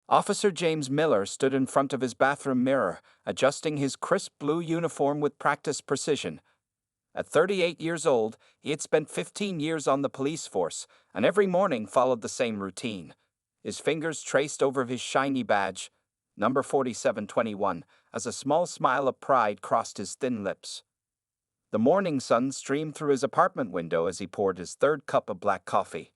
Officer James Miller stood in front of his bathroom mirror, adjusting his crisp blue uniform with practiced precision. At 38 years old, he had spent 15 years on the police force, and every morning followed the same routine. His fingers traced over his shiny badge, number 4721, as a small smile of pride crossed his thin lips. The morning sun streamed through his apartment window as he poured his third cup of black coffee.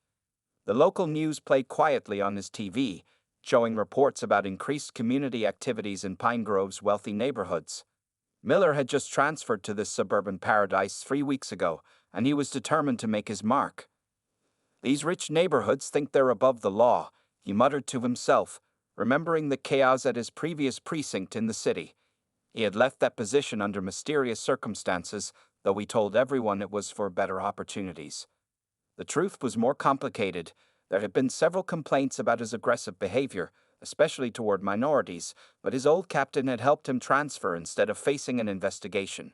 The local news played quietly on his TV, showing reports about increased community activities in Pine Grove's wealthy neighborhoods. Miller had just transferred to this suburban paradise 3 weeks ago, and he was determined to make his mark. "These rich neighborhoods think they're above the law," he muttered to himself, remembering the chaos at his previous precinct in the city. He had left that position under mysterious circumstances, though he told everyone it was for better opportunities. The truth was more complicated. There had been several complaints about his aggressive behavior, especially toward minorities, but his old captain had helped him transfer instead of facing an investigation.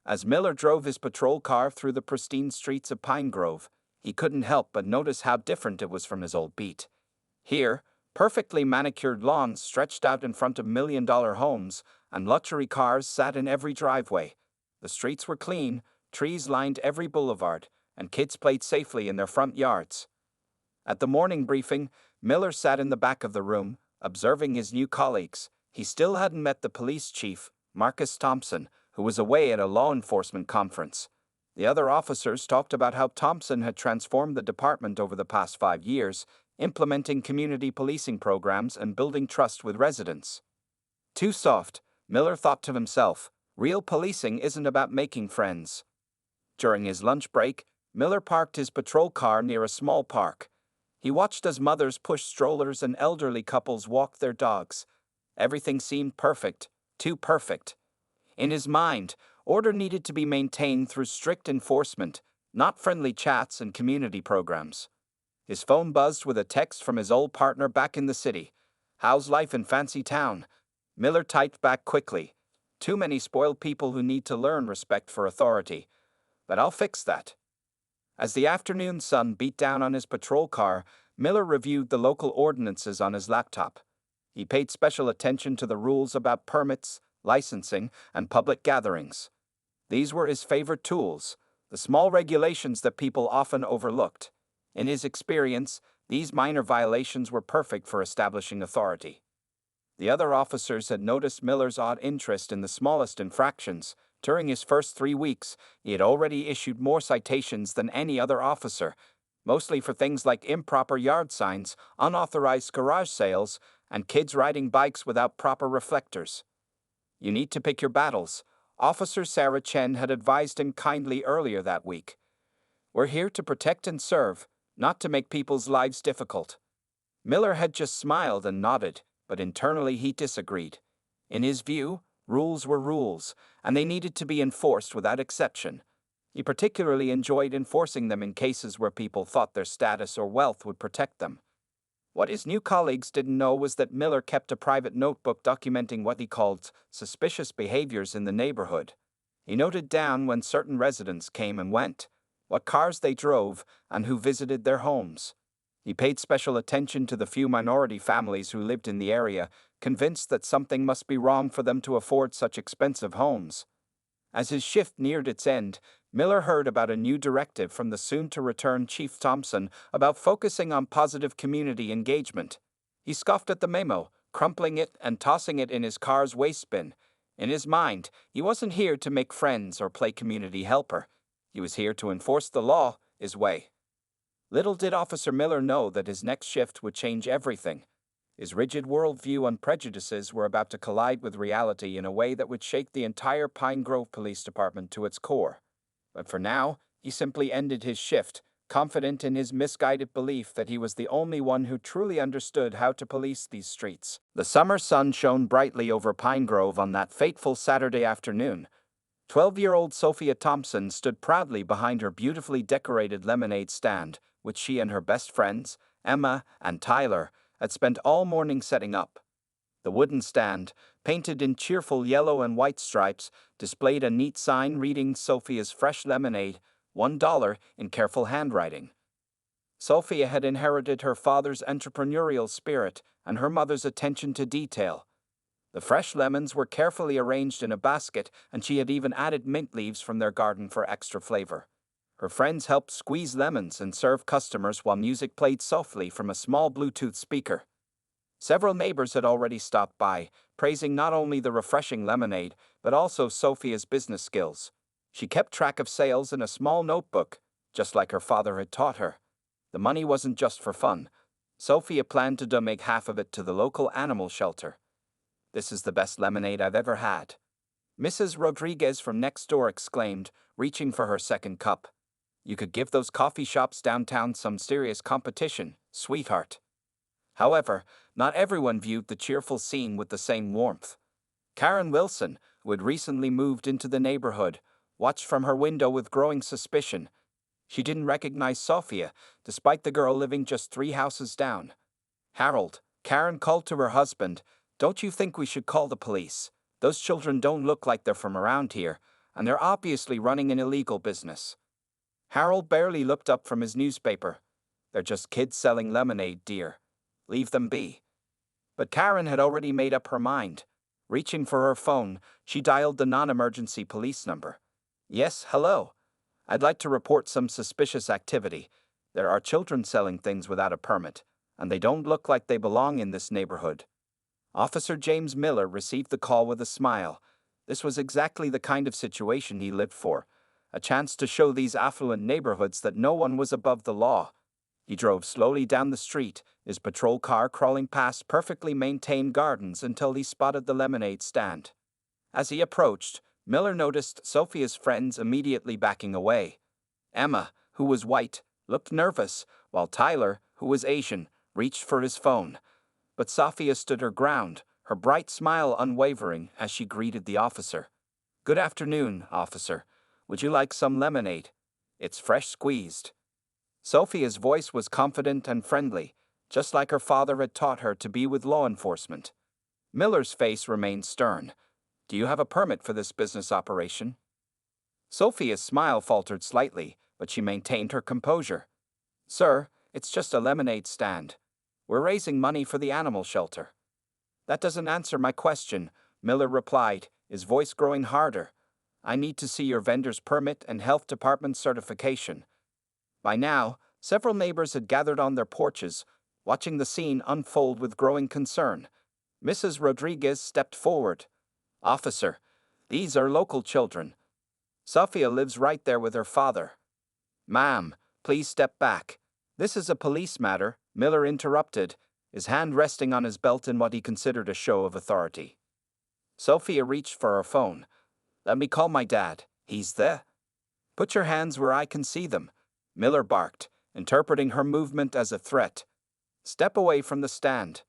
As Miller drove his patrol car through the pristine streets of Pine Grove, he couldn't help but notice how different it was from his old beat. Here, perfectly manicured lawns stretched out in front of million-dollar homes, and luxury cars sat in every driveway. The streets were clean, trees lined every boulevard, and kids played safely in their front yards. At the morning briefing, Miller sat in the back of the room, observing his new colleagues. He still hadn't met the police chief, Marcus Thompson, who was away at a law enforcement conference. The other officers talked about how Thompson had transformed the department over the past 5 years, implementing community policing programs and building trust with residents. Too soft, Miller thought to himself. Real policing isn't about making friends. During his lunch break, Miller parked his patrol car near a small park. He watched as mothers pushed strollers and elderly couples walked their dogs. Everything seemed perfect, too perfect. In his mind, order needed to be maintained through strict enforcement, not friendly chats and community programs. His phone buzzed with a text from his old partner back in the city. "How's life in Fancy Town?" Miller typed back quickly. "Too many spoiled people who need to learn respect for authority. But I'll fix that." As the afternoon sun beat down on his patrol car, Miller reviewed the local ordinances on his laptop. He paid special attention to the rules about permits, licensing, and public gatherings. These were his favorite tools, the small regulations that people often overlooked. In his experience, these minor violations were perfect for establishing authority. The other officers had noticed Miller's odd interest in the smallest infractions. During his first 3 weeks, he had already issued more citations than any other officer, mostly for things like improper yard signs, unauthorized garage sales, and kids riding bikes without proper reflectors. "You need to pick your battles," Officer Sarah Chen had advised him kindly earlier that week. "We're here to protect and serve, not to make people's lives difficult." Miller had just smiled and nodded, but internally he disagreed. In his view, rules were rules, and they needed to be enforced without exception. He particularly enjoyed enforcing them in cases where people thought their status or wealth would protect them. What his new colleagues didn't know was that Miller kept a private notebook documenting what he called suspicious behaviors in the neighborhood. He noted down when certain residents came and went, what cars they drove, and who visited their homes. He paid special attention to the few minority families who lived in the area, convinced that something must be wrong for them to afford such expensive homes. As his shift neared its end, Miller heard about a new directive from the soon-to-return Chief Thompson about focusing on positive community engagement. He scoffed at the memo, crumpling it and tossing it in his car's waste bin. In his mind, he wasn't here to make friends or play community helper. He was here to enforce the law his way. Little did Officer Miller know that his next shift would change everything. His rigid worldview on prejudices were about to collide with reality in a way that would shake the entire Pine Grove Police Department to its core. But for now, he simply ended his shift, confident in his misguided belief that he was the only one who truly understood how to police these streets. The summer sun shone brightly over Pine Grove on that fateful Saturday afternoon. 12-year-old Sophia Thompson stood proudly behind her beautifully decorated lemonade stand, which she and her best friends, Emma and Tyler, had spent all morning setting up. The wooden stand, painted in cheerful yellow and white stripes, displayed a neat sign reading Sophia's fresh lemonade, $1, in careful handwriting. Sophia had inherited her father's entrepreneurial spirit and her mother's attention to detail. The fresh lemons were carefully arranged in a basket, and she had even added mint leaves from their garden for extra flavor. Her friends helped squeeze lemons and serve customers while music played softly from a small Bluetooth speaker. Several neighbors had already stopped by, praising not only the refreshing lemonade, but also Sophia's business skills. She kept track of sales in a small notebook, just like her father had taught her. The money wasn't just for fun. Sophia planned to donate half of it to the local animal shelter. "This is the best lemonade I've ever had," Mrs. Rodriguez from next door exclaimed, reaching for her second cup. "You could give those coffee shops downtown some serious competition, sweetheart." However, not everyone viewed the cheerful scene with the same warmth. Karen Wilson, who had recently moved into the neighborhood, watched from her window with growing suspicion. She didn't recognize Sophia, despite the girl living just 3 houses down. "Harold," Karen called to her husband, "don't you think we should call the police? Those children don't look like they're from around here, and they're obviously running an illegal business." Harold barely looked up from his newspaper. "They're just kids selling lemonade, dear. Leave them be." But Karen had already made up her mind. Reaching for her phone, she dialed the non-emergency police number. "Yes, hello. I'd like to report some suspicious activity. There are children selling things without a permit, and they don't look like they belong in this neighborhood." Officer James Miller received the call with a smile. This was exactly the kind of situation he lived for, a chance to show these affluent neighborhoods that no one was above the law. He drove slowly down the street, his patrol car crawling past perfectly maintained gardens until he spotted the lemonade stand. As he approached, Miller noticed Sophia's friends immediately backing away. Emma, who was white, looked nervous, while Tyler, who was Asian, reached for his phone. But Sophia stood her ground, her bright smile unwavering as she greeted the officer. "Good afternoon, officer. Would you like some lemonade? It's fresh squeezed." Sophia's voice was confident and friendly, just like her father had taught her to be with law enforcement. Miller's face remained stern. "Do you have a permit for this business operation?" Sophia's smile faltered slightly, but she maintained her composure. "Sir, it's just a lemonade stand. We're raising money for the animal shelter." "That doesn't answer my question," Miller replied, his voice growing harder. "I need to see your vendor's permit and health department certification." By now, several neighbors had gathered on their porches, watching the scene unfold with growing concern. Mrs. Rodriguez stepped forward. "Officer, these are local children. Sophia lives right there with her father." "Ma'am, please step back. This is a police matter," Miller interrupted, his hand resting on his belt in what he considered a show of authority. Sophia reached for her phone. "Let me call my dad. He's there." "Put your hands where I can see them," Miller barked, interpreting her movement as a threat. "Step away from the stand."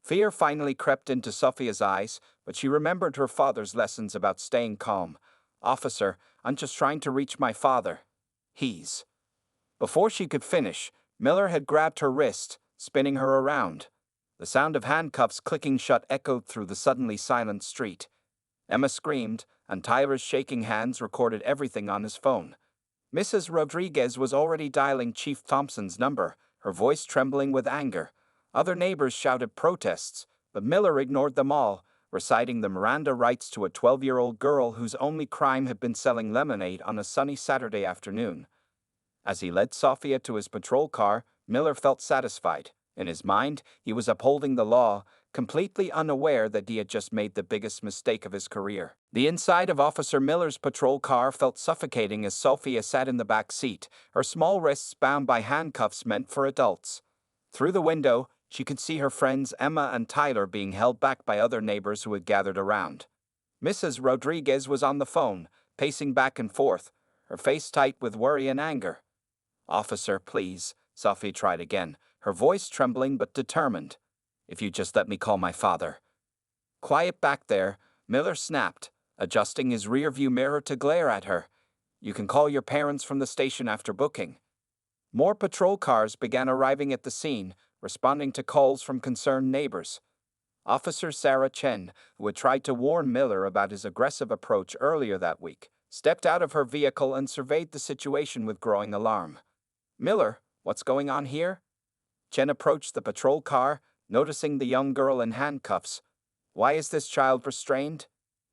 Fear finally crept into Sophia's eyes, but she remembered her father's lessons about staying calm. "Officer, I'm just trying to reach my father. He's..." Before she could finish, Miller had grabbed her wrist, spinning her around. The sound of handcuffs clicking shut echoed through the suddenly silent street. Emma screamed, and Tyler's shaking hands recorded everything on his phone. Mrs. Rodriguez was already dialing Chief Thompson's number, her voice trembling with anger. Other neighbors shouted protests, but Miller ignored them all, reciting the Miranda rights to a 12-year-old girl whose only crime had been selling lemonade on a sunny Saturday afternoon. As he led Sophia to his patrol car, Miller felt satisfied. In his mind, he was upholding the law, completely unaware that he had just made the biggest mistake of his career. The inside of Officer Miller's patrol car felt suffocating as Sophia sat in the back seat, her small wrists bound by handcuffs meant for adults. Through the window, she could see her friends Emma and Tyler being held back by other neighbors who had gathered around. Mrs. Rodriguez was on the phone, pacing back and forth, her face tight with worry and anger. "Officer, please," Sophie tried again, her voice trembling but determined. "If you just let me call my father." "Quiet back there," Miller snapped, adjusting his rearview mirror to glare at her. "You can call your parents from the station after booking." More patrol cars began arriving at the scene, responding to calls from concerned neighbors. Officer Sarah Chen, who had tried to warn Miller about his aggressive approach earlier that week, stepped out of her vehicle and surveyed the situation with growing alarm. "Miller, what's going on here?" Chen approached the patrol car, noticing the young girl in handcuffs. Why is this child restrained?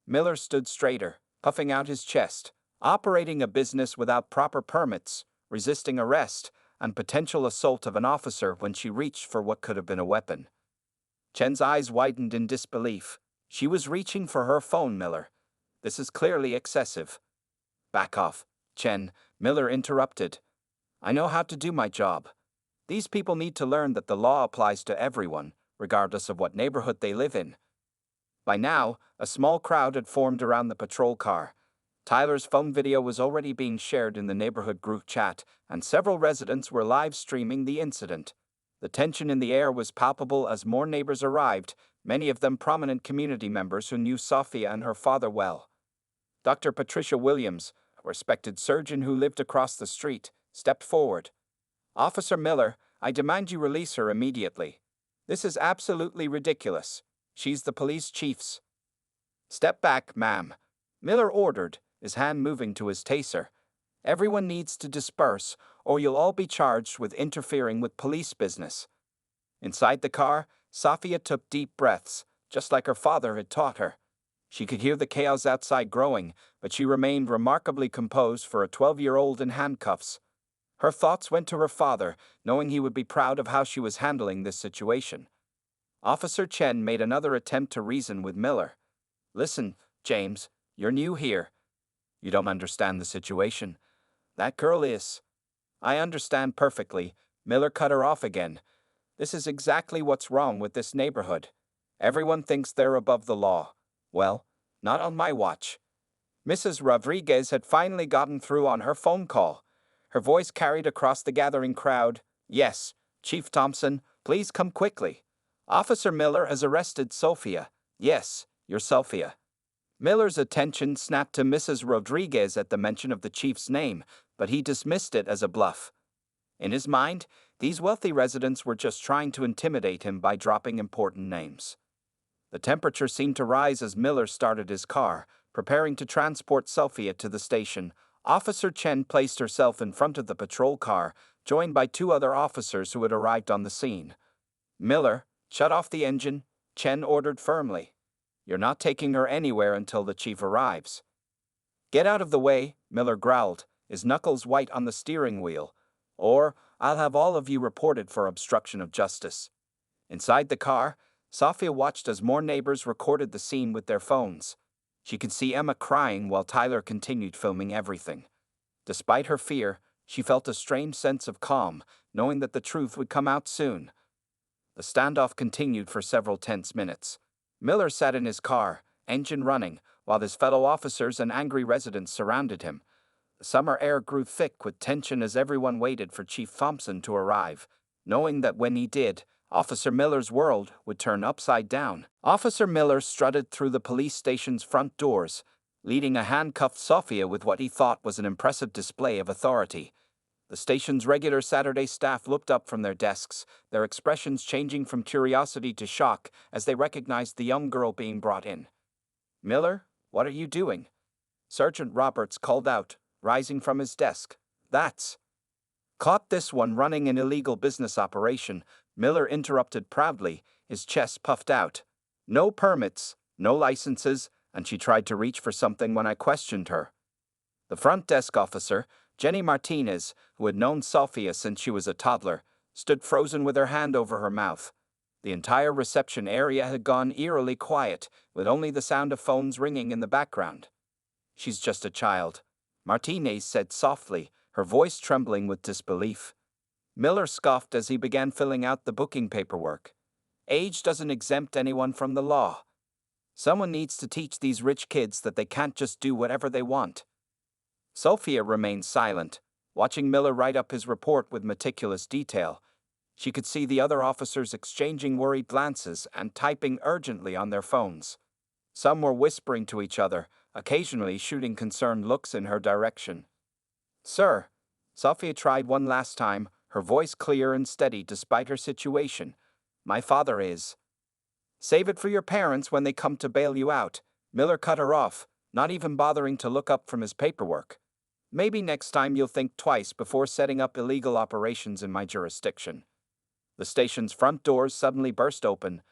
Miller stood straighter, puffing out his chest. Operating a business without proper permits, resisting arrest, and potential assault of an officer when she reached for what could have been a weapon. Chen's eyes widened in disbelief. She was reaching for her phone, Miller. This is clearly excessive. Back off, Chen, Miller interrupted. I know how to do my job. These people need to learn that the law applies to everyone, regardless of what neighborhood they live in. By now, a small crowd had formed around the patrol car. Tyler's phone video was already being shared in the neighborhood group chat, and several residents were live streaming the incident. The tension in the air was palpable as more neighbors arrived, many of them prominent community members who knew Sophia and her father well. Dr. Patricia Williams, a respected surgeon who lived across the street, stepped forward. Officer Miller, I demand you release her immediately. This is absolutely ridiculous. She's the police chief's. Step back, ma'am, Miller ordered, his hand moving to his taser. Everyone needs to disperse, or you'll all be charged with interfering with police business. Inside the car, Sophia took deep breaths, just like her father had taught her. She could hear the chaos outside growing, but she remained remarkably composed for a 12-year-old in handcuffs. Her thoughts went to her father, knowing he would be proud of how she was handling this situation. Officer Chen made another attempt to reason with Miller. Listen, James, you're new here. You don't understand the situation. That girl is. I understand perfectly. Miller cut her off again. This is exactly what's wrong with this neighborhood. Everyone thinks they're above the law. Well, not on my watch. Mrs. Rodriguez had finally gotten through on her phone call. Her voice carried across the gathering crowd. Yes, Chief Thompson, please come quickly. Officer Miller has arrested Sophia. Yes, you're Sophia. Miller's attention snapped to Mrs. Rodriguez at the mention of the chief's name, but he dismissed it as a bluff. In his mind, these wealthy residents were just trying to intimidate him by dropping important names. The temperature seemed to rise as Miller started his car, preparing to transport Sophia to the station. Officer Chen placed herself in front of the patrol car, joined by two other officers who had arrived on the scene. Miller, shut off the engine, Chen ordered firmly. You're not taking her anywhere until the chief arrives. Get out of the way, Miller growled, his knuckles white on the steering wheel, or I'll have all of you reported for obstruction of justice. Inside the car, Sophia watched as more neighbors recorded the scene with their phones. She could see Emma crying while Tyler continued filming everything. Despite her fear, she felt a strange sense of calm, knowing that the truth would come out soon. The standoff continued for several tense minutes. Miller sat in his car, engine running, while his fellow officers and angry residents surrounded him. The summer air grew thick with tension as everyone waited for Chief Thompson to arrive, knowing that when he did, Officer Miller's world would turn upside down. Officer Miller strutted through the police station's front doors, leading a handcuffed Sophia with what he thought was an impressive display of authority. The station's regular Saturday staff looked up from their desks, their expressions changing from curiosity to shock as they recognized the young girl being brought in. Miller, what are you doing? Sergeant Roberts called out, rising from his desk. That's. Caught this one running an illegal business operation, Miller interrupted proudly, his chest puffed out. No permits, no licenses, and she tried to reach for something when I questioned her. The front desk officer, Jenny Martinez, who had known Sophia since she was a toddler, stood frozen with her hand over her mouth. The entire reception area had gone eerily quiet, with only the sound of phones ringing in the background. She's just a child, Martinez said softly, her voice trembling with disbelief. Miller scoffed as he began filling out the booking paperwork. Age doesn't exempt anyone from the law. Someone needs to teach these rich kids that they can't just do whatever they want. Sophia remained silent, watching Miller write up his report with meticulous detail. She could see the other officers exchanging worried glances and typing urgently on their phones. Some were whispering to each other, occasionally shooting concerned looks in her direction. Sir, Sophia tried one last time, her voice clear and steady despite her situation. My father is. Save it for your parents when they come to bail you out. Miller cut her off, not even bothering to look up from his paperwork. Maybe next time you'll think twice before setting up illegal operations in my jurisdiction. The station's front doors suddenly burst open.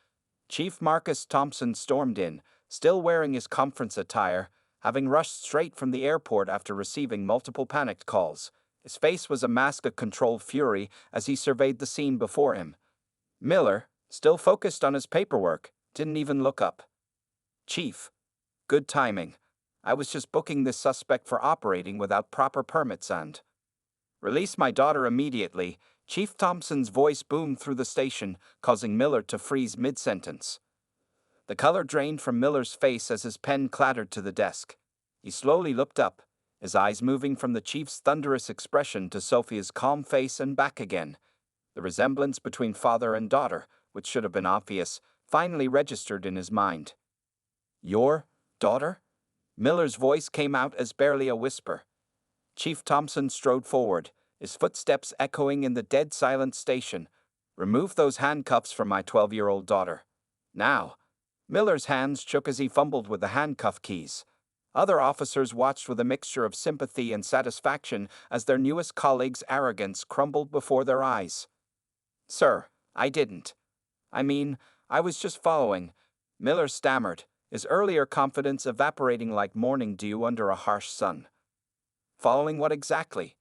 Chief Marcus Thompson stormed in, still wearing his conference attire, having rushed straight from the airport after receiving multiple panicked calls. His face was a mask of controlled fury as he surveyed the scene before him. Miller, still focused on his paperwork, didn't even look up. "Chief, good timing. I was just booking this suspect for operating without proper permits and—" "Release my daughter immediately," Chief Thompson's voice boomed through the station, causing Miller to freeze mid-sentence. The color drained from Miller's face as his pen clattered to the desk. He slowly looked up, his eyes moving from the chief's thunderous expression to Sophia's calm face and back again. The resemblance between father and daughter, which should have been obvious, finally registered in his mind. "Your daughter?" Miller's voice came out as barely a whisper. Chief Thompson strode forward, his footsteps echoing in the dead silent station. "Remove those handcuffs from my 12-year-old daughter. Now." Miller's hands shook as he fumbled with the handcuff keys. Other officers watched with a mixture of sympathy and satisfaction as their newest colleague's arrogance crumbled before their eyes. "Sir, I didn't. I was just following," Miller stammered, his earlier confidence evaporating like morning dew under a harsh sun. "Following what exactly?"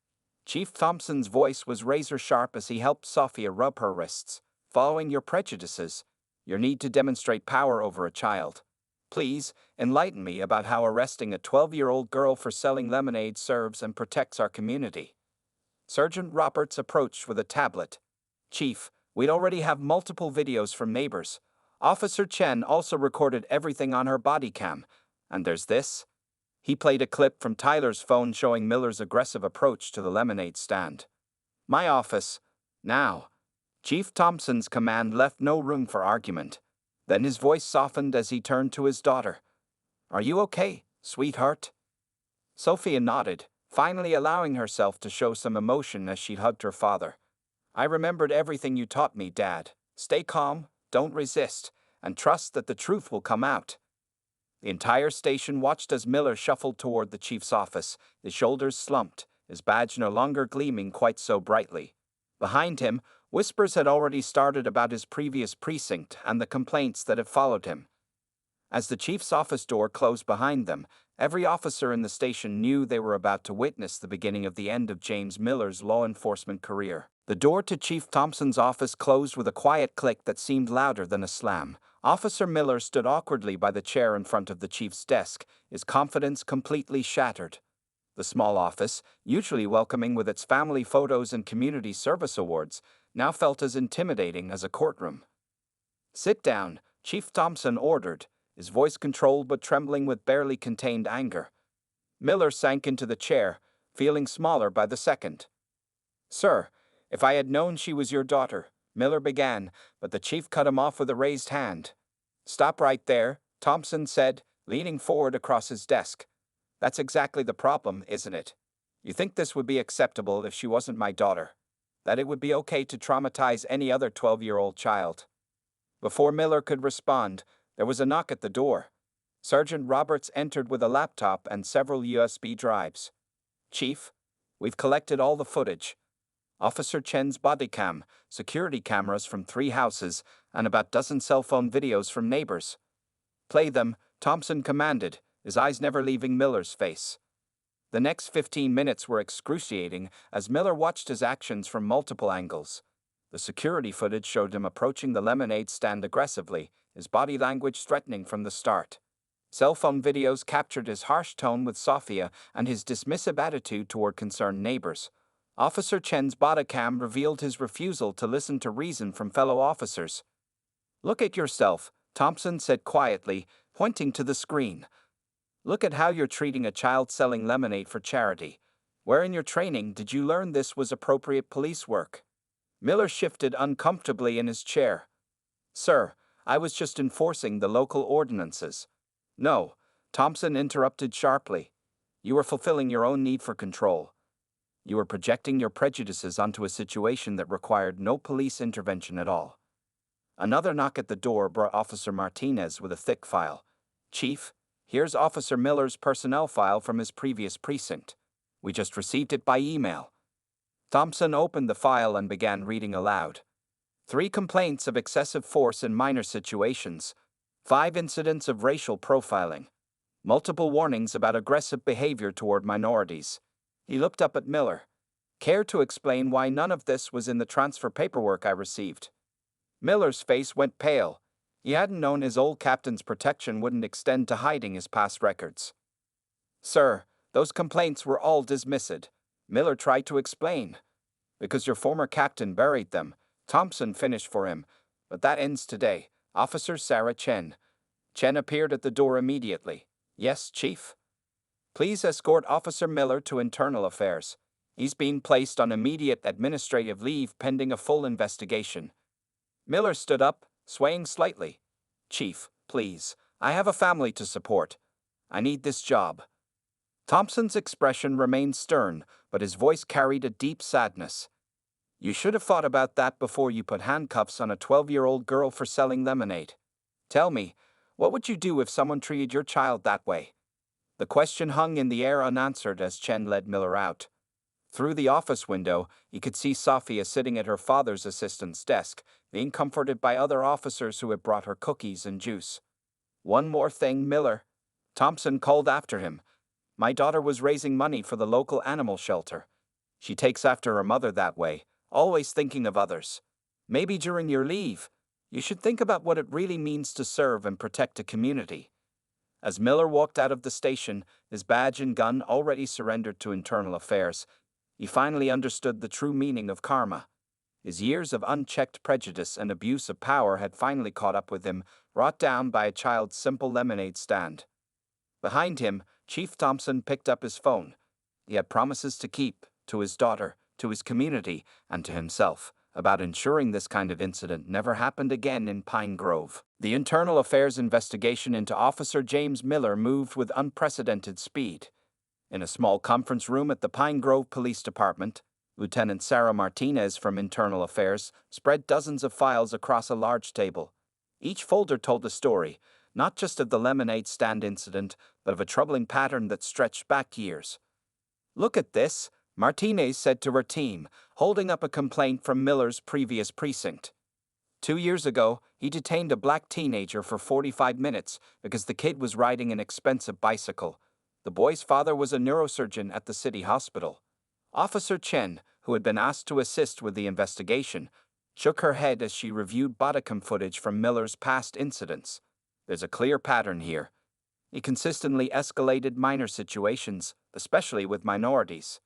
Chief Thompson's voice was razor-sharp as he helped Sophia rub her wrists. "Following your prejudices, your need to demonstrate power over a child. Please, enlighten me about how arresting a 12-year-old girl for selling lemonade serves and protects our community." Sergeant Roberts approached with a tablet. "Chief, we'd already have multiple videos from neighbors. Officer Chen also recorded everything on her body cam. And there's this." He played a clip from Tyler's phone showing Miller's aggressive approach to the lemonade stand. "My office. Now." Chief Thompson's command left no room for argument. Then his voice softened as he turned to his daughter. "Are you okay, sweetheart?" Sophia nodded, finally allowing herself to show some emotion as she hugged her father. "I remembered everything you taught me, Dad. Stay calm, don't resist, and trust that the truth will come out." The entire station watched as Miller shuffled toward the chief's office, his shoulders slumped, his badge no longer gleaming quite so brightly. Behind him, whispers had already started about his previous precinct and the complaints that had followed him. As the chief's office door closed behind them, every officer in the station knew they were about to witness the beginning of the end of James Miller's law enforcement career. The door to Chief Thompson's office closed with a quiet click that seemed louder than a slam. Officer Miller stood awkwardly by the chair in front of the chief's desk, his confidence completely shattered. The small office, usually welcoming with its family photos and community service awards, now felt as intimidating as a courtroom. "Sit down," Chief Thompson ordered, his voice controlled but trembling with barely contained anger. Miller sank into the chair, feeling smaller by the second. "Sir, if I had known she was your daughter," Miller began, but the chief cut him off with a raised hand. "Stop right there," Thompson said, leaning forward across his desk. "That's exactly the problem, isn't it? You think this would be acceptable if she wasn't my daughter? That it would be okay to traumatize any other 12-year-old child?" Before Miller could respond, there was a knock at the door. Sergeant Roberts entered with a laptop and several USB drives. "Chief, we've collected all the footage. Officer Chen's body cam, security cameras from 3 houses, and about a dozen cell phone videos from neighbors." "Play them," Thompson commanded, his eyes never leaving Miller's face. The next 15 minutes were excruciating as Miller watched his actions from multiple angles. The security footage showed him approaching the lemonade stand aggressively, his body language threatening from the start. Cell phone videos captured his harsh tone with Sophia and his dismissive attitude toward concerned neighbors. Officer Chen's body cam revealed his refusal to listen to reason from fellow officers. "Look at yourself," Thompson said quietly, pointing to the screen. "Look at how you're treating a child selling lemonade for charity. Where in your training did you learn this was appropriate police work?" Miller shifted uncomfortably in his chair. "Sir, I was just enforcing the local ordinances." "No," Thompson interrupted sharply. "You were fulfilling your own need for control. You were projecting your prejudices onto a situation that required no police intervention at all." Another knock at the door brought Officer Martinez with a thick file. "Chief, here's Officer Miller's personnel file from his previous precinct. We just received it by email." Thompson opened the file and began reading aloud. 3 complaints of excessive force in minor situations, 5 incidents of racial profiling, multiple warnings about aggressive behavior toward minorities. He looked up at Miller. Care to explain why none of this was in the transfer paperwork I received? Miller's face went pale. He hadn't known his old captain's protection wouldn't extend to hiding his past records. Sir, those complaints were all dismissed. Miller tried to explain. Because your former captain buried them, Thompson finished for him. But that ends today. Officer Sarah Chen. Chen appeared at the door immediately. Yes, Chief? Please escort Officer Miller to Internal Affairs. He's being placed on immediate administrative leave pending a full investigation. Miller stood up, swaying slightly. Chief, please. I have a family to support. I need this job. Thompson's expression remained stern, but his voice carried a deep sadness. You should have thought about that before you put handcuffs on a 12-year-old girl for selling lemonade. Tell me, what would you do if someone treated your child that way? The question hung in the air unanswered as Chen led Miller out. Through the office window, he could see Sophia sitting at her father's assistant's desk, being comforted by other officers who had brought her cookies and juice. One more thing, Miller. Thompson called after him. My daughter was raising money for the local animal shelter. She takes after her mother that way, always thinking of others. Maybe during your leave, you should think about what it really means to serve and protect a community. As Miller walked out of the station, his badge and gun already surrendered to Internal Affairs, he finally understood the true meaning of karma. His years of unchecked prejudice and abuse of power had finally caught up with him, brought down by a child's simple lemonade stand. Behind him, Chief Thompson picked up his phone. He had promises to keep, to his daughter, to his community, and to himself, about ensuring this kind of incident never happened again in Pine Grove. The Internal Affairs investigation into Officer James Miller moved with unprecedented speed. In a small conference room at the Pine Grove Police Department, Lieutenant Sarah Martinez from Internal Affairs spread dozens of files across a large table. Each folder told a story, not just of the lemonade stand incident, but of a troubling pattern that stretched back years. Look at this, Martinez said to her team, holding up a complaint from Miller's previous precinct. 2 years ago, he detained a black teenager for 45 minutes because the kid was riding an expensive bicycle. The boy's father was a neurosurgeon at the city hospital. Officer Chen, who had been asked to assist with the investigation, shook her head as she reviewed bodicam footage from Miller's past incidents. There's a clear pattern here. He consistently escalated minor situations, especially with minorities.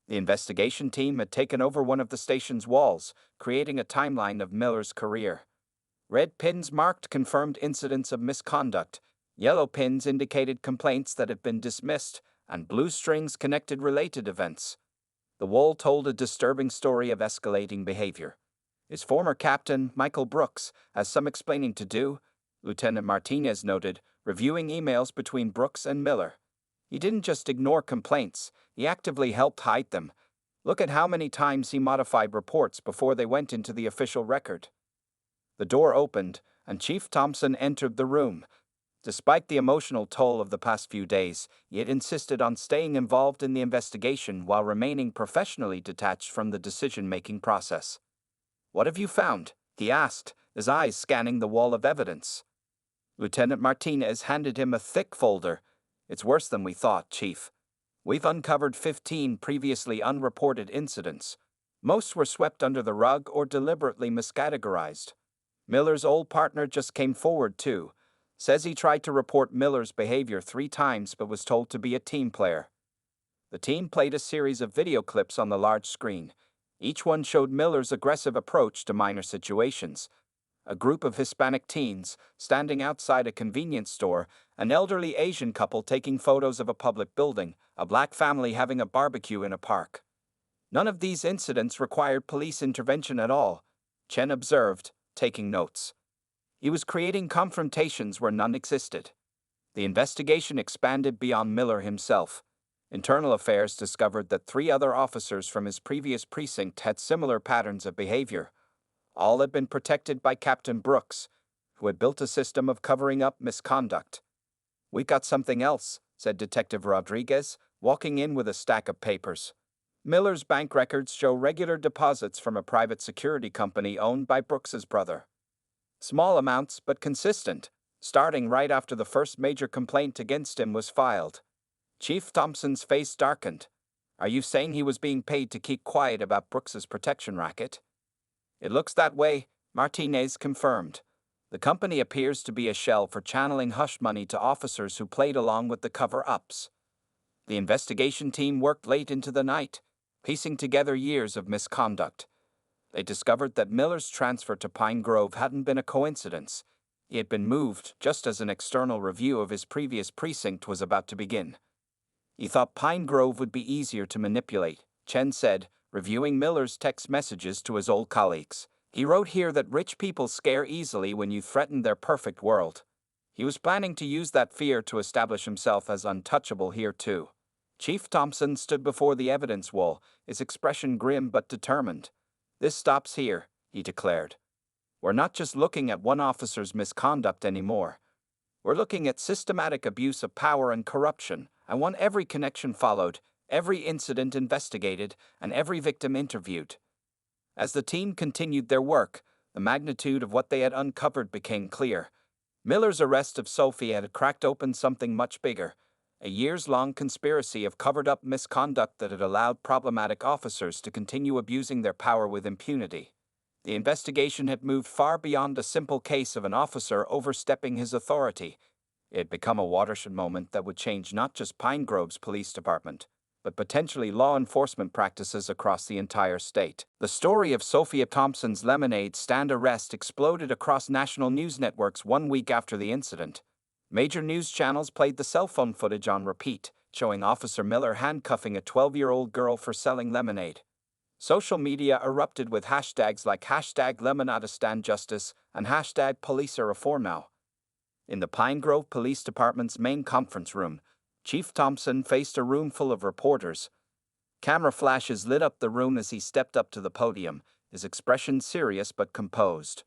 The investigation team had taken over one of the station's walls, creating a timeline of Miller's career. Red pins marked confirmed incidents of misconduct, yellow pins indicated complaints that had been dismissed, and blue strings connected related events. The wall told a disturbing story of escalating behavior. His former captain, Michael Brooks, has some explaining to do, Lieutenant Martinez noted, reviewing emails between Brooks and Miller. He didn't just ignore complaints, he actively helped hide them. Look at how many times he modified reports before they went into the official record. The door opened, and Chief Thompson entered the room. Despite the emotional toll of the past few days, he had insisted on staying involved in the investigation while remaining professionally detached from the decision-making process. What have you found? He asked, his eyes scanning the wall of evidence. Lieutenant Martinez handed him a thick folder. It's worse than we thought, Chief. We've uncovered 15 previously unreported incidents. Most were swept under the rug or deliberately miscategorized. Miller's old partner just came forward, too. Says he tried to report Miller's behavior 3 times but was told to be a team player. The team played a series of video clips on the large screen. Each one showed Miller's aggressive approach to minor situations. A group of Hispanic teens standing outside a convenience store, an elderly Asian couple taking photos of a public building, a black family having a barbecue in a park. None of these incidents required police intervention at all, Chen observed, taking notes. He was creating confrontations where none existed. The investigation expanded beyond Miller himself. Internal Affairs discovered that 3 other officers from his previous precinct had similar patterns of behavior. All had been protected by Captain Brooks, who had built a system of covering up misconduct. "We got something else," said Detective Rodriguez, walking in with a stack of papers. Miller's bank records show regular deposits from a private security company owned by Brooks's brother. Small amounts, but consistent, starting right after the first major complaint against him was filed. Chief Thompson's face darkened. Are you saying he was being paid to keep quiet about Brooks's protection racket? It looks that way, Martinez confirmed. The company appears to be a shell for channeling hush money to officers who played along with the cover-ups. The investigation team worked late into the night, piecing together years of misconduct. They discovered that Miller's transfer to Pine Grove hadn't been a coincidence. He had been moved just as an external review of his previous precinct was about to begin. He thought Pine Grove would be easier to manipulate, Chen said, reviewing Miller's text messages to his old colleagues. He wrote here that rich people scare easily when you threaten their perfect world. He was planning to use that fear to establish himself as untouchable here too. Chief Thompson stood before the evidence wall, his expression grim but determined. This stops here, he declared. We're not just looking at one officer's misconduct anymore. We're looking at systematic abuse of power and corruption. I want every connection followed, every incident investigated, and every victim interviewed. As the team continued their work, the magnitude of what they had uncovered became clear. Miller's arrest of Sophie had cracked open something much bigger, a years-long conspiracy of covered-up misconduct that had allowed problematic officers to continue abusing their power with impunity. The investigation had moved far beyond a simple case of an officer overstepping his authority. It had become a watershed moment that would change not just Pine Grove's police department, but potentially law enforcement practices across the entire state. The story of Sophia Thompson's lemonade stand arrest exploded across national news networks 1 week after the incident. Major news channels played the cell phone footage on repeat, showing Officer Miller handcuffing a 12-year-old girl for selling lemonade. Social media erupted with hashtags like #LemonadaStandJustice and #PoliceReformNow. In the Pine Grove Police Department's main conference room, Chief Thompson faced a room full of reporters. Camera flashes lit up the room as he stepped up to the podium, his expression serious but composed.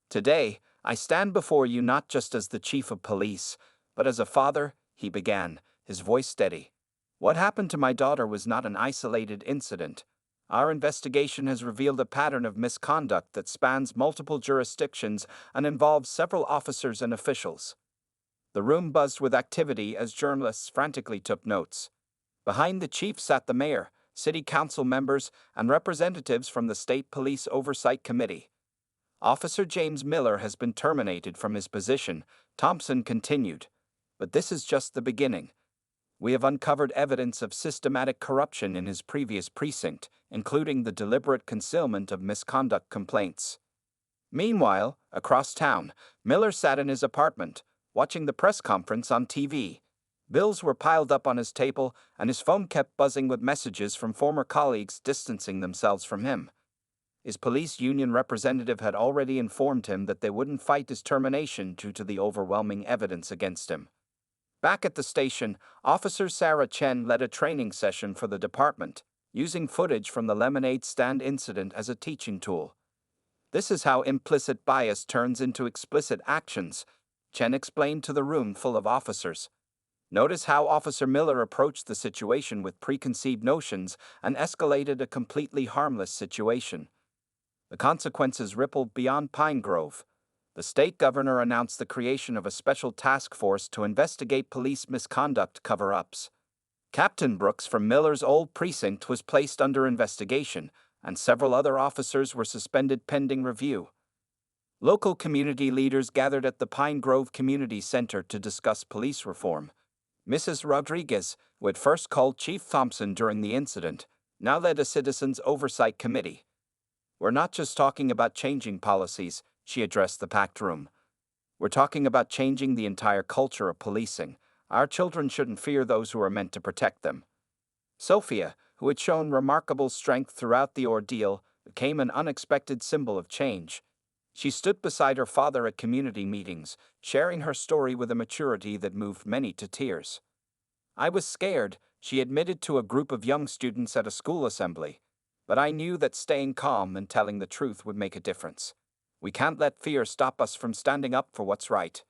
Today, I stand before you not just as the chief of police, but as a father, he began, his voice steady. What happened to my daughter was not an isolated incident. Our investigation has revealed a pattern of misconduct that spans multiple jurisdictions and involves several officers and officials. The room buzzed with activity as journalists frantically took notes. Behind the chief sat the mayor, city council members, and representatives from the State Police Oversight Committee. Officer James Miller has been terminated from his position, Thompson continued. But this is just the beginning. We have uncovered evidence of systematic corruption in his previous precinct, including the deliberate concealment of misconduct complaints. Meanwhile, across town, Miller sat in his apartment, watching the press conference on TV. Bills were piled up on his table, and his phone kept buzzing with messages from former colleagues distancing themselves from him. His police union representative had already informed him that they wouldn't fight his termination due to the overwhelming evidence against him. Back at the station, Officer Sarah Chen led a training session for the department, using footage from the lemonade stand incident as a teaching tool. This is how implicit bias turns into explicit actions, Chen explained to the room full of officers. Notice how Officer Miller approached the situation with preconceived notions and escalated a completely harmless situation. The consequences rippled beyond Pine Grove. The state governor announced the creation of a special task force to investigate police misconduct cover-ups. Captain Brooks from Miller's old precinct was placed under investigation, and several other officers were suspended pending review. Local community leaders gathered at the Pine Grove Community Center to discuss police reform. Mrs. Rodriguez, who had first called Chief Thompson during the incident, now led a citizens' oversight committee. We're not just talking about changing policies, she addressed the packed room. We're talking about changing the entire culture of policing. Our children shouldn't fear those who are meant to protect them. Sophia, who had shown remarkable strength throughout the ordeal, became an unexpected symbol of change. She stood beside her father at community meetings, sharing her story with a maturity that moved many to tears. I was scared, she admitted to a group of young students at a school assembly. But I knew that staying calm and telling the truth would make a difference. We can't let fear stop us from standing up for what's right.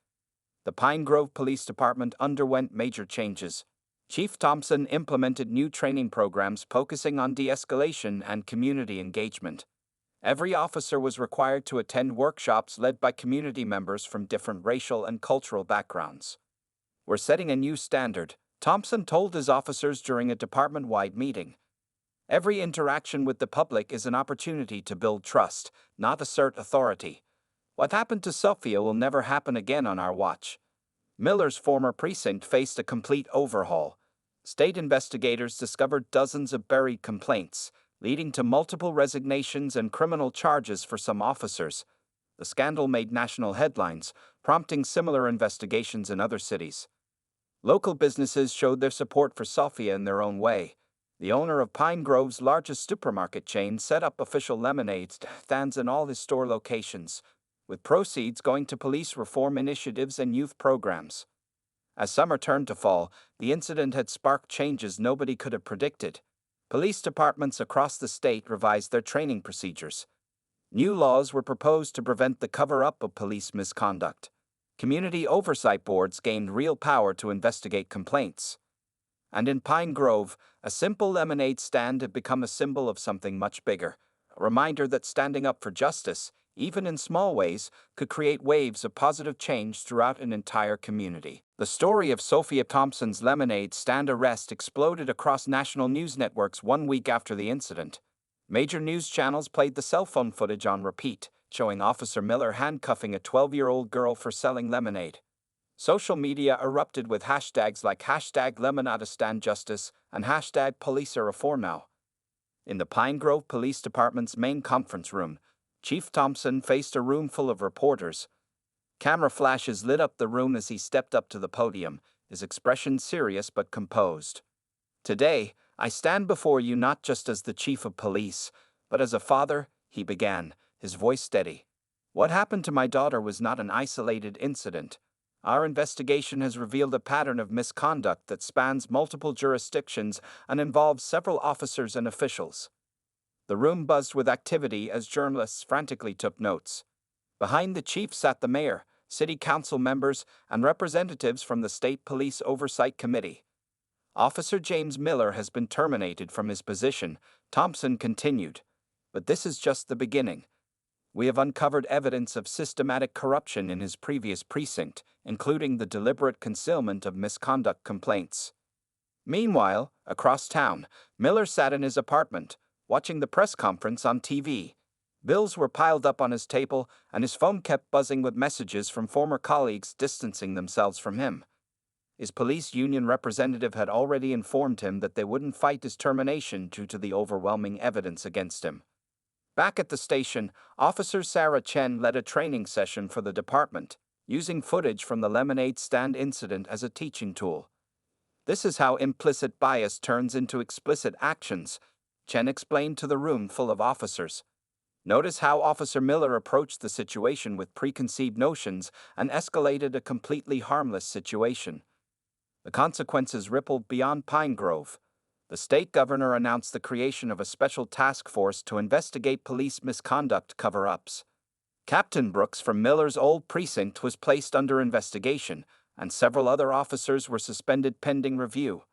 The Pine Grove Police Department underwent major changes. Chief Thompson implemented new training programs focusing on de-escalation and community engagement. Every officer was required to attend workshops led by community members from different racial and cultural backgrounds. "We're setting a new standard," Thompson told his officers during a department-wide meeting. "Every interaction with the public is an opportunity to build trust, not assert authority. What happened to Sophia will never happen again on our watch." Miller's former precinct faced a complete overhaul. State investigators discovered dozens of buried complaints, leading to multiple resignations and criminal charges for some officers. The scandal made national headlines, prompting similar investigations in other cities. Local businesses showed their support for Sophia in their own way. The owner of Pine Grove's largest supermarket chain set up official lemonade stands in all his store locations, with proceeds going to police reform initiatives and youth programs. As summer turned to fall, the incident had sparked changes nobody could have predicted. Police departments across the state revised their training procedures. New laws were proposed to prevent the cover-up of police misconduct. Community oversight boards gained real power to investigate complaints. And in Pine Grove, a simple lemonade stand had become a symbol of something much bigger, a reminder that standing up for justice, even in small ways, could create waves of positive change throughout an entire community. The story of Sophia Thompson's lemonade stand arrest exploded across national news networks 1 week after the incident. Major news channels played the cell phone footage on repeat, showing Officer Miller handcuffing a 12-year-old girl for selling lemonade. Social media erupted with hashtags like #LemonadaStandJustice and #PoliceReformNow. In the Pine Grove Police Department's main conference room, Chief Thompson faced a room full of reporters. Camera flashes lit up the room as he stepped up to the podium, his expression serious but composed. "Today, I stand before you not just as the chief of police, but as a father," he began, his voice steady. "What happened to my daughter was not an isolated incident. Our investigation has revealed a pattern of misconduct that spans multiple jurisdictions and involves several officers and officials." The room buzzed with activity as journalists frantically took notes. Behind the chief sat the mayor, city council members, and representatives from the State Police Oversight Committee. "Officer James Miller has been terminated from his position," Thompson continued. "But this is just the beginning. We have uncovered evidence of systematic corruption in his previous precinct, including the deliberate concealment of misconduct complaints." Meanwhile, across town, Miller sat in his apartment, watching the press conference on TV. Bills were piled up on his table, and his phone kept buzzing with messages from former colleagues distancing themselves from him. His police union representative had already informed him that they wouldn't fight his termination due to the overwhelming evidence against him. Back at the station, Officer Sarah Chen led a training session for the department, using footage from the lemonade stand incident as a teaching tool. "This is how implicit bias turns into explicit actions," Chen explained to the room full of officers. "Notice how Officer Miller approached the situation with preconceived notions and escalated a completely harmless situation." The consequences rippled beyond Pine Grove. The state governor announced the creation of a special task force to investigate police misconduct cover-ups. Captain Brooks from Miller's old precinct was placed under investigation, and several other officers were suspended pending review.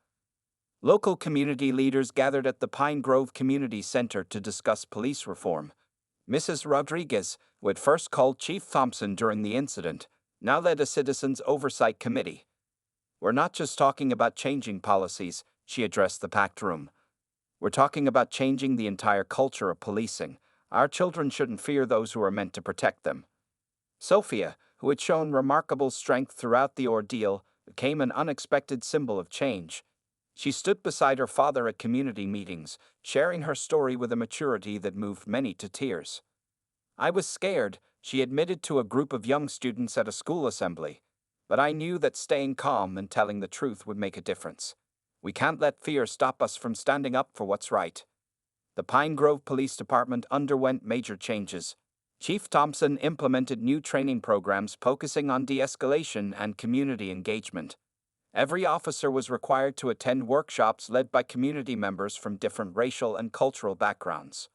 Local community leaders gathered at the Pine Grove Community Center to discuss police reform. Mrs. Rodriguez, who had first called Chief Thompson during the incident, now led a citizens' oversight committee. "We're not just talking about changing policies," she addressed the packed room. "We're talking about changing the entire culture of policing. Our children shouldn't fear those who are meant to protect them." Sophia, who had shown remarkable strength throughout the ordeal, became an unexpected symbol of change. She stood beside her father at community meetings, sharing her story with a maturity that moved many to tears. "I was scared," she admitted to a group of young students at a school assembly. "But I knew that staying calm and telling the truth would make a difference. We can't let fear stop us from standing up for what's right." The Pine Grove Police Department underwent major changes. Chief Thompson implemented new training programs focusing on de-escalation and community engagement. Every officer was required to attend workshops led by community members from different racial and cultural backgrounds.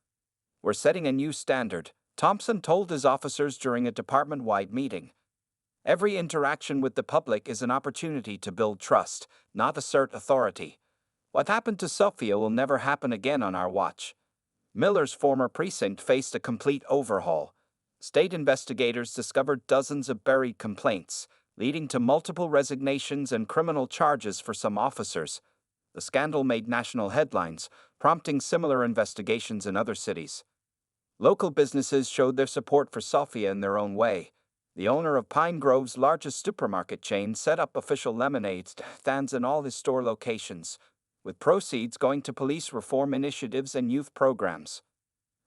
"We're setting a new standard," Thompson told his officers during a department-wide meeting. Every interaction with the public is an opportunity to build trust, not assert authority. What happened to Sofia will never happen again on our watch. Miller's former precinct faced a complete overhaul. State investigators discovered dozens of buried complaints, leading to multiple resignations and criminal charges for some officers. The scandal made national headlines, prompting similar investigations in other cities. Local businesses showed their support for Sofia in their own way. The owner of Pine Grove's largest supermarket chain set up official lemonade stands in all his store locations, with proceeds going to police reform initiatives and youth programs.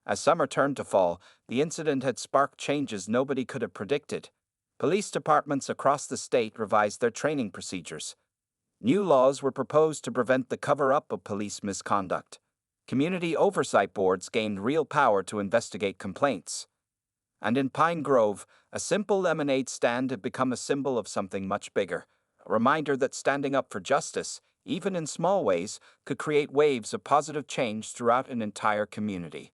As summer turned to fall, the incident had sparked changes nobody could have predicted. Police departments across the state revised their training procedures. New laws were proposed to prevent the cover-up of police misconduct. Community oversight boards gained real power to investigate complaints. And in Pine Grove, a simple lemonade stand had become a symbol of something much bigger, a reminder that standing up for justice, even in small ways, could create waves of positive change throughout an entire community.